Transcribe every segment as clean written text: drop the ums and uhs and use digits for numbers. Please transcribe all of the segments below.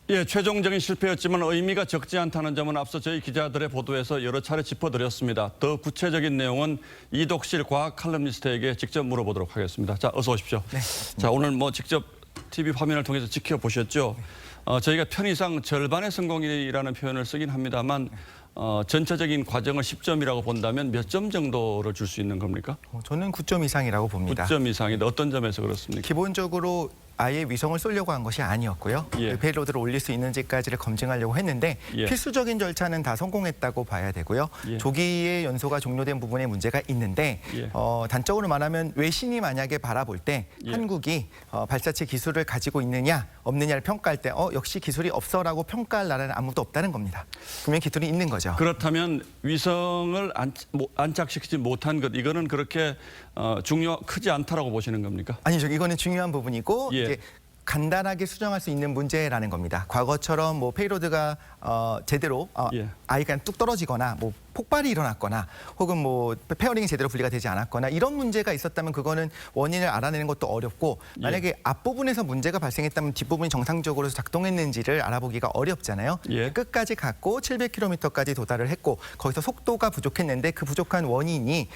예, 최종적인 실패였지만 의미가 적지 않다는 점은 앞서 저희 기자들의 보도에서 여러 차례 짚어드렸습니다. 더 구체적인 내용은 이독실 과학 칼럼니스트에게 직접 물어보도록 하겠습니다. 자, 어서 오십시오. 네. 자, 오늘 직접 TV 화면을 통해서 지켜보셨죠? 저희가 편의상 절반의 성공이라는 표현을 쓰긴 합니다만 전체적인 과정을 10점이라고 본다면 몇 점 정도를 줄 수 있는 겁니까? 저는 9점 이상이라고 봅니다. 9점 이상인데 어떤 점에서 그렇습니까? 기본적으로 아예 위성을 쏘려고 한 것이 아니었고요. 예. 페이로드를 올릴 수 있는지까지를 검증하려고 했는데 예. 필수적인 절차는 다 성공했다고 봐야 되고요. 예. 조기에 연소가 종료된 부분에 문제가 있는데 예. 단적으로 말하면 외신이 만약에 바라볼 때 예. 한국이 발사체 기술을 가지고 있느냐 없느냐를 평가할 때 역시 기술이 없어라고 평가할 나라는 아무도 없다는 겁니다. 분명히 기술이 있는 거죠. 그렇다면 위성을 안착시키지 못한 것 이거는 그렇게 크지 않다라고 보시는 겁니까? 아니죠. 이거는 중요한 부분이고 예. 이제 간단하게 수정할 수 있는 문제라는 겁니다. 과거처럼 페이로드가 제대로 예. 그냥 뚝 떨어지거나 폭발이 일어났거나 혹은 페어링이 제대로 분리가 되지 않았거나 이런 문제가 있었다면 그거는 원인을 알아내는 것도 어렵고 만약에 앞부분에서 문제가 발생했다면 뒷부분이 정상적으로 작동했는지를 알아보기가 어렵잖아요. 예. 끝까지 갔고 700km까지 도달을 했고 거기서 속도가 부족했는데 그 부족한 원인이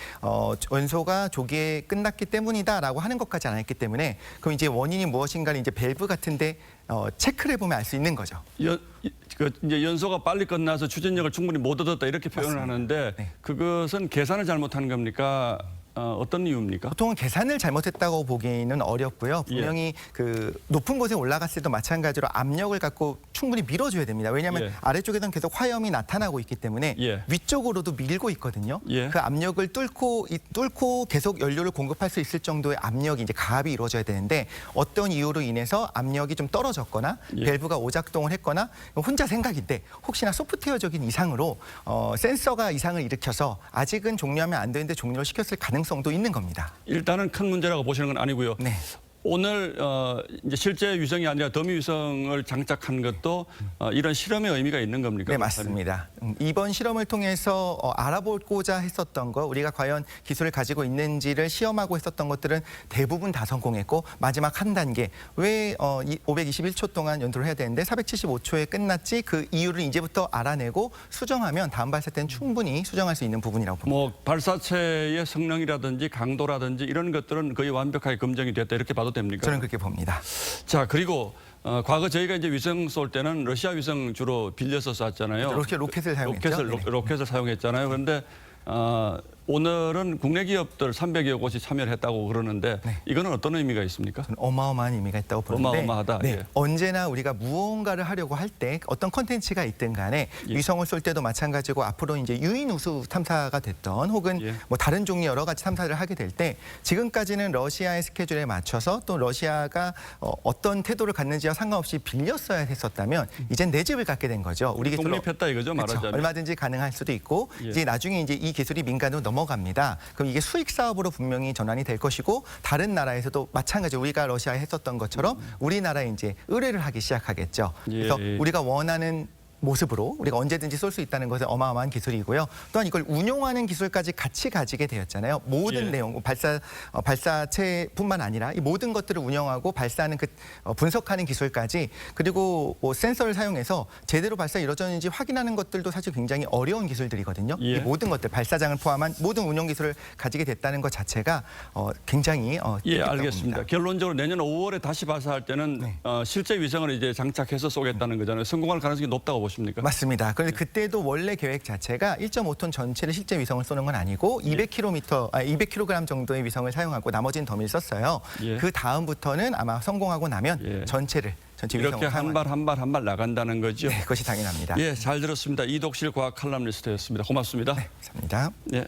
연소가 조기에 끝났기 때문이다라고 하는 것까지 안 했기 때문에 그럼 이제 원인이 무엇인가를 이제 밸브 같은데 체크를 해보면 알 수 있는 거죠. 이제 연소가 빨리 끝나서 추진력을 충분히 못 얻었다 이렇게 표현을 맞습니다. 하는데 네. 그것은 계산을 잘못한 겁니까? 어떤 이유입니까? 보통은 계산을 잘못했다고 보기는 어렵고요. 분명히 그 높은 곳에 올라갔을 때도 마찬가지로 압력을 갖고 충분히 밀어줘야 됩니다. 왜냐하면 예. 아래쪽에는 계속 화염이 나타나고 있기 때문에 예. 위쪽으로도 밀고 있거든요. 예. 그 압력을 뚫고 계속 연료를 공급할 수 있을 정도의 압력이 이제 가압이 이루어져야 되는데 어떤 이유로 인해서 압력이 좀 떨어졌거나 예. 밸브가 오작동을 했거나 혼자 생각인데 혹시나 소프트웨어적인 이상으로 센서가 이상을 일으켜서 아직은 종료하면 안 되는데 종료를 시켰을 가능성도 있는 겁니다. 일단은 큰 문제라고 보시는 건 아니고요. 네. 오늘 이제 실제 위성이 아니라 더미 위성을 장착한 것도 이런 실험의 의미가 있는 겁니까? 네, 맞습니다. 이번 실험을 통해서 알아보고자 했었던 거, 우리가 과연 기술을 가지고 있는지를 시험하고 했었던 것들은 대부분 다 성공했고 마지막 한 단계, 왜 521초 동안 연소를 해야 되는데 475초에 끝났지 그 이유를 이제부터 알아내고 수정하면 다음 발사 때는 충분히 수정할 수 있는 부분이라고 봅니다. 발사체의 성능이라든지 강도라든지 이런 것들은 거의 완벽하게 검증이 됐다 이렇게 봐도 됩니까? 저는 그렇게 봅니다. 자, 그리고 과거 저희가 이제 위성 쏠 때는 러시아 위성 주로 빌려서 쐈잖아요. 로켓을 사용했죠. 로켓을 사용했잖아요. 그런데 오늘은 국내 기업들 300여 곳이 참여를 했다고 그러는데 네. 이거는 어떤 의미가 있습니까? 저는 어마어마한 의미가 있다고 보는데 어마어마하다. 네, 예. 언제나 우리가 무언가를 하려고 할 때 어떤 컨텐츠가 있든 간에 예. 위성을 쏠 때도 마찬가지고 앞으로 이제 유인 우수 탐사가 됐던 혹은 예. 다른 종류 여러 가지 탐사를 하게 될 때 지금까지는 러시아의 스케줄에 맞춰서 또 러시아가 어떤 태도를 갖는지와 상관없이 빌렸어야 했었다면 이젠 내 집을 갖게 된 거죠. 우리 기술로 독립했다 이거죠, 그렇죠. 말하자면. 얼마든지 가능할 수도 있고 예. 이제 나중에 이제 이 기술이 민간으로 넘어갑니다. 그럼 이게 수익 사업으로 분명히 전환이 될 것이고 다른 나라에서도 마찬가지로 우리가 러시아에 했었던 것처럼 우리나라에 이제 의뢰를 하기 시작하겠죠. 그래서 예. 우리가 원하는 모습으로 우리가 언제든지 쏠 수 있다는 것은 어마어마한 기술이고요. 또한 이걸 운용하는 기술까지 같이 가지게 되었잖아요. 모든 예. 내용, 발사체뿐만 아니라 이 모든 것들을 운영하고 발사하는 분석하는 기술까지 그리고 센서를 사용해서 제대로 발사 이루어졌는지 확인하는 것들도 사실 굉장히 어려운 기술들이거든요. 예. 이 모든 것들, 발사장을 포함한 모든 운영 기술을 가지게 됐다는 것 자체가 굉장히 예, 뜻깊다고 알겠습니다. 봅니다. 결론적으로 내년 5월에 다시 발사할 때는 네. 실제 위성을 이제 장착해서 쏘겠다는 거잖아요. 성공할 가능성이 높다고 보십니까? 맞습니다. 그런데 그때도 원래 계획 자체가 1.5톤 전체를 실제 위성을 쏘는 건 아니고 200kg 정도의 위성을 사용하고 나머지는 더미를 썼어요. 예. 그 다음부터는 아마 성공하고 나면 예. 전체 위성을 이렇게 한 발 한 발 나간다는 거죠. 네, 그것이 당연합니다. 예, 잘 들었습니다. 이독실 과학 칼럼니스트였습니다. 고맙습니다. 감사합니다. 예.